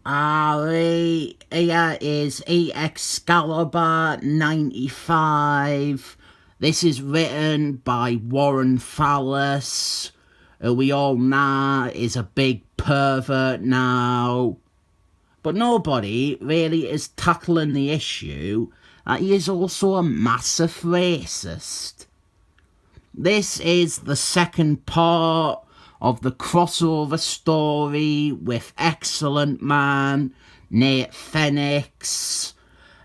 Here is Excalibur 95. This is written by Warren Fallis, who we all know is a big pervert now. But nobody really is tackling the issue that he is also a massive racist. This is the second part of the crossover story with excellent man Nate Fenix.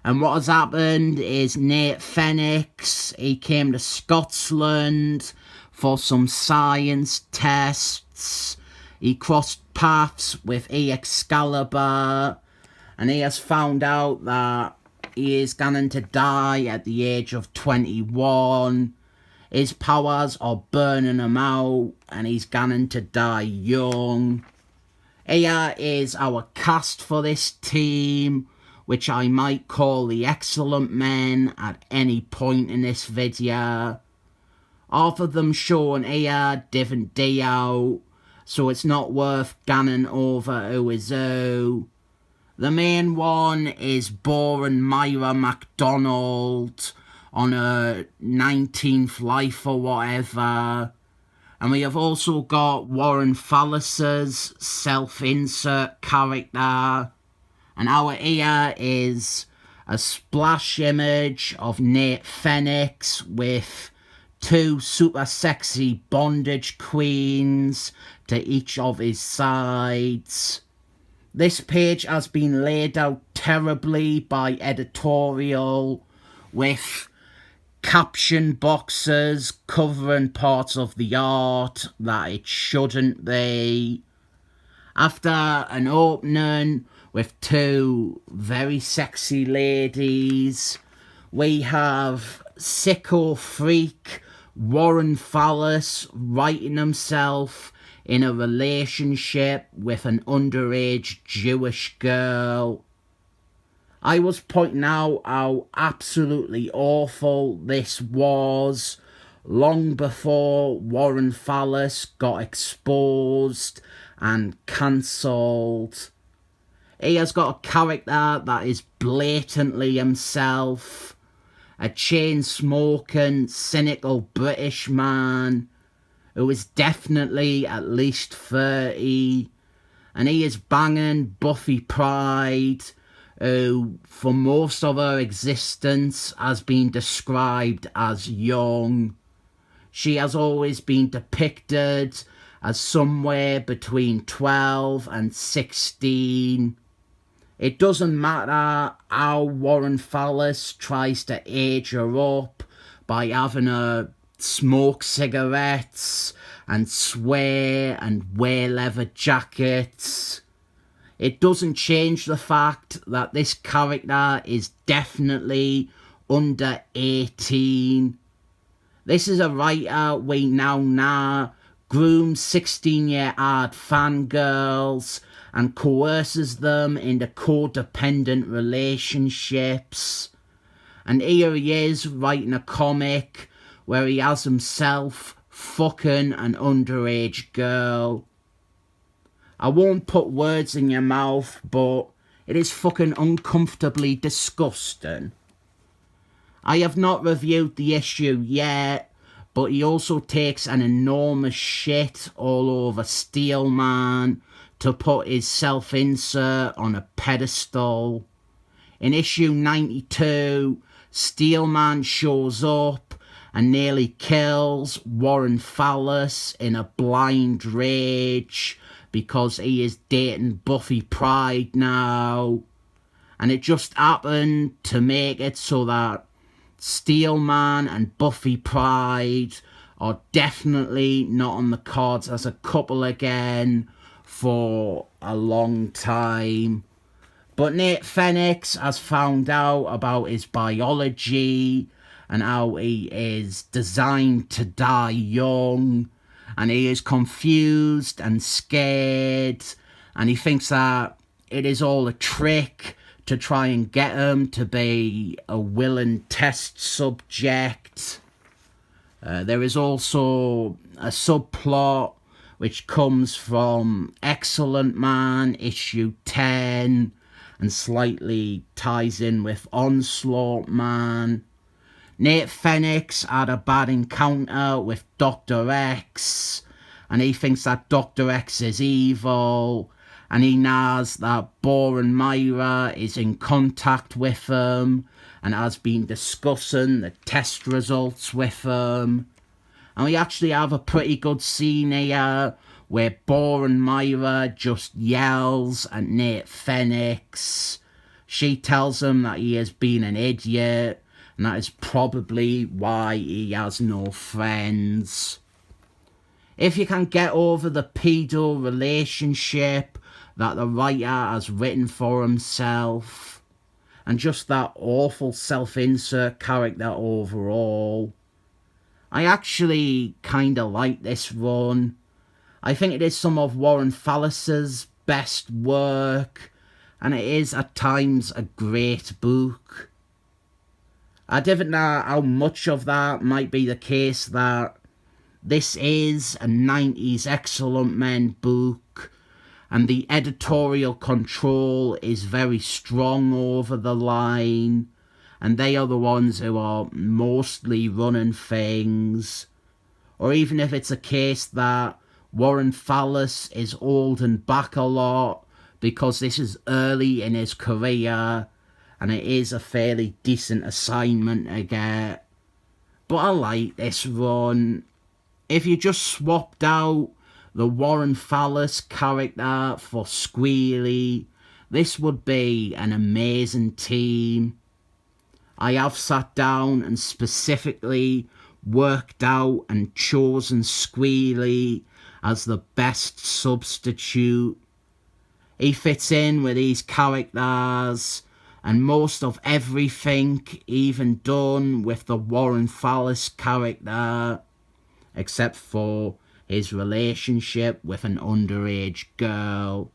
And what has happened is Nate Fenix, he came to Scotland for some science tests. He crossed paths with Excalibur, and he has found out that he is going to die at the age of 21. His powers are burning him out, and he's going to die young. Here is our cast for this team, which I might call the Excellent Men at any point in this video. Half of them shown here different day out, so it's not worth gunning over who is who. The main one is boring Myra MacDonald on her 19th life or whatever. And we have also got Warren Fallis's self-insert character. And our here is a splash image of Nate Fenix with two super sexy bondage queens to each of his sides. This page has been laid out terribly by editorial, with caption boxes covering parts of the art that it shouldn't be. After an opening with two very sexy ladies, we have sicko freak Warren Fallis writing himself in a relationship with an underage Jewish girl. I was pointing out how absolutely awful this was long before Warren Fallis got exposed and cancelled. He has got a character that is blatantly himself, a chain-smoking, cynical British man who is definitely at least 30, and he is banging Buffy Pride, who for most of her existence has been described as young. She has always been depicted as somewhere between 12 and 16. It doesn't matter how Warren Fallis tries to age her up by having her smoke cigarettes and swear and wear leather jackets. It doesn't change the fact that this character is definitely under 18. This is a writer we now know grooms 16-year-old fangirls and coerces them into codependent relationships. And here he is writing a comic where he has himself fucking an underage girl. I won't put words in your mouth, but it is fucking uncomfortably disgusting. I have not reviewed the issue yet, but he also takes an enormous shit all over Steelman to put his self-insert on a pedestal. In issue 92, Steelman shows up and nearly kills Warren Fallis in a blind rage because he is dating Buffy Pride now. And it just happened to make it so that Steelman and Buffy Pride are definitely not on the cards as a couple again for a long time. But Nate Fenix has found out about his biology and how he is designed to die young, and he is confused and scared, and he thinks that it is all a trick to try and get him to be a willing test subject. There is also a subplot which comes from Excellent Man, issue 10, and slightly ties in with Onslaught Man. Nate Fenix had a bad encounter with Dr. X, and he thinks that Dr. X is evil, and he knows that Boren Myra is in contact with him and has been discussing the test results with him. And we actually have a pretty good scene here where Boren Myra just yells at Nate Fenix. She tells him that he has been an idiot, and that is probably why he has no friends. If you can get over the pedo relationship that the writer has written for himself, and just that awful self-insert character overall, I actually kinda like this run. I think it is some of Warren Fallis's best work, and it is at times a great book. I don't know how much of that might be the case that this is a 90s Excellent Men book, and the editorial control is very strong over the line, and they are the ones who are mostly running things. Or even if it's a case that Warren Fallis is holding back a lot because this is early in his career, and it is a fairly decent assignment to get. But I like this run. If you just swapped out the Warren Fallis character for Squealy, this would be an amazing team. I have sat down and specifically worked out and chosen Squealy as the best substitute. He fits in with these characters and most of everything, even done with the Warren Fallis character, except for his relationship with an underage girl.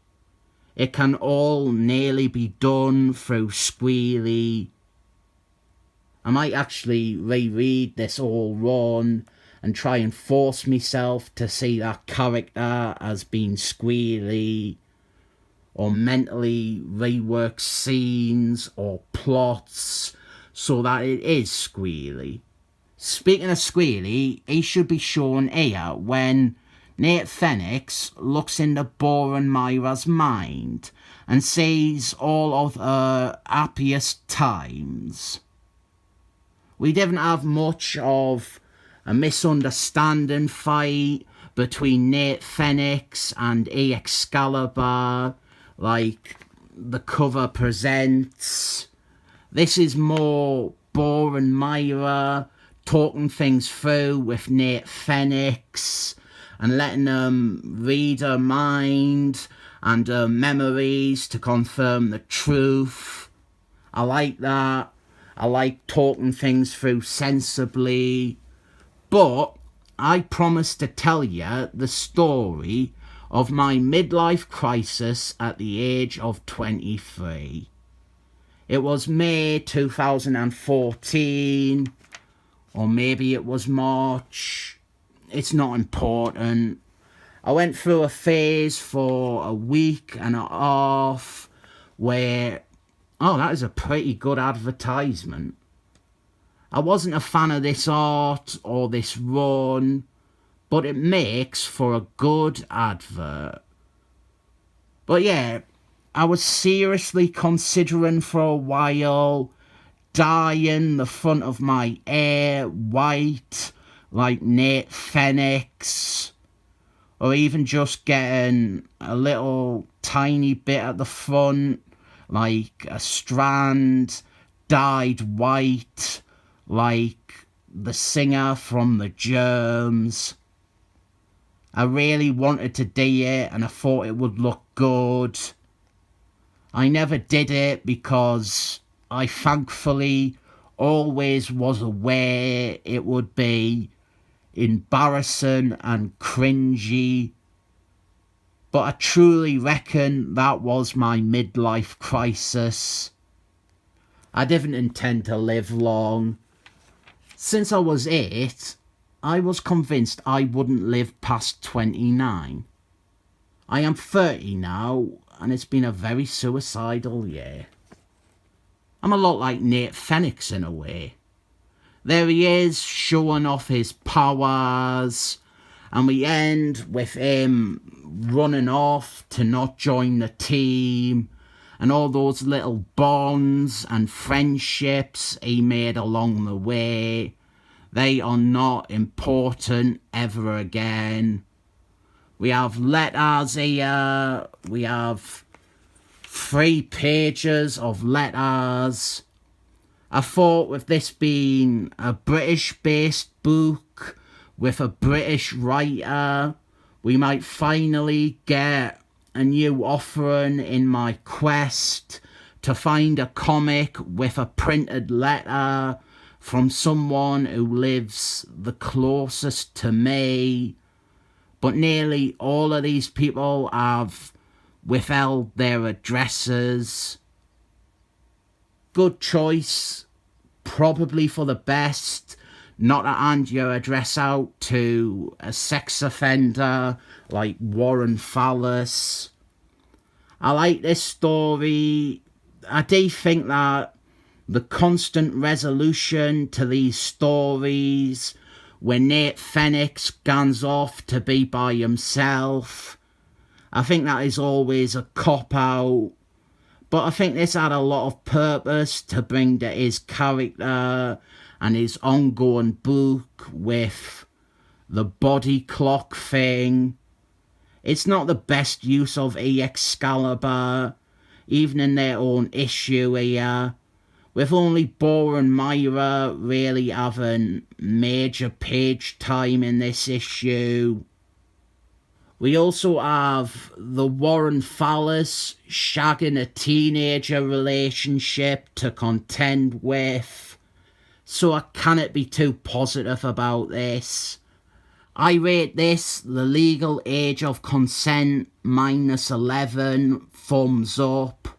It can all nearly be done through Squealy. I might actually reread this whole run and try and force myself to see that character as being Squealy, or mentally rework scenes or plots so that it is Squealy. Speaking of Squealy, he should be shown here when Nate Fenix looks into Boren Myra's mind and sees all of her happiest times. We didn't have much of a misunderstanding fight between Nate Fenix and Excalibur like the cover presents. This is more Boren Myra talking things through with Nate Fenix and letting him read her mind and her memories to confirm the truth. I like that. I like talking things through sensibly. But I promise to tell you the story of my midlife crisis at the age of 23. It was May 2014, or maybe it was March. It's not important. I went through a phase for a week and a half where, oh, that is a pretty good advertisement. I wasn't a fan of this art or this run, but it makes for a good advert. But yeah, I was seriously considering for a while dyeing the front of my hair white like Nate Fenix, or even just getting a little tiny bit at the front, like a strand dyed white like the singer from the Germs. I really wanted to do it and I thought it would look good. I never did it because I thankfully always was aware it would be embarrassing and cringy. But I truly reckon that was my midlife crisis. I didn't intend to live long. Since I was 8, I was convinced I wouldn't live past 29. I am 30 now, and it's been a very suicidal year. I'm a lot like Nate Fenix in a way. There he is, showing off his powers, and we end with him running off to not join the team, and all those little bonds and friendships he made along the way, they are not important ever again. We have letters here, we have 3 pages of letters. I thought with this being a British-based book with a British writer, we might finally get a new offering in my quest to find a comic with a printed letter from someone who lives the closest to me. But nearly all of these people have withheld their addresses. Good choice, probably for the best, not to hand your address out to a sex offender like Warren Fallis. I like this story. I do think that the constant resolution to these stories, when Nate Fenix guns off to be by himself, I think that is always a cop-out. But I think this had a lot of purpose to bring to his character and his ongoing book with the body clock thing. It's not the best use of Excalibur, even in their own issue here, with only Bo and Myra really having major page time in this issue. We also have the Warren Fallis shagging a teenager relationship to contend with, so I cannot be too positive about this. I rate this the legal age of consent -11, thumbs up.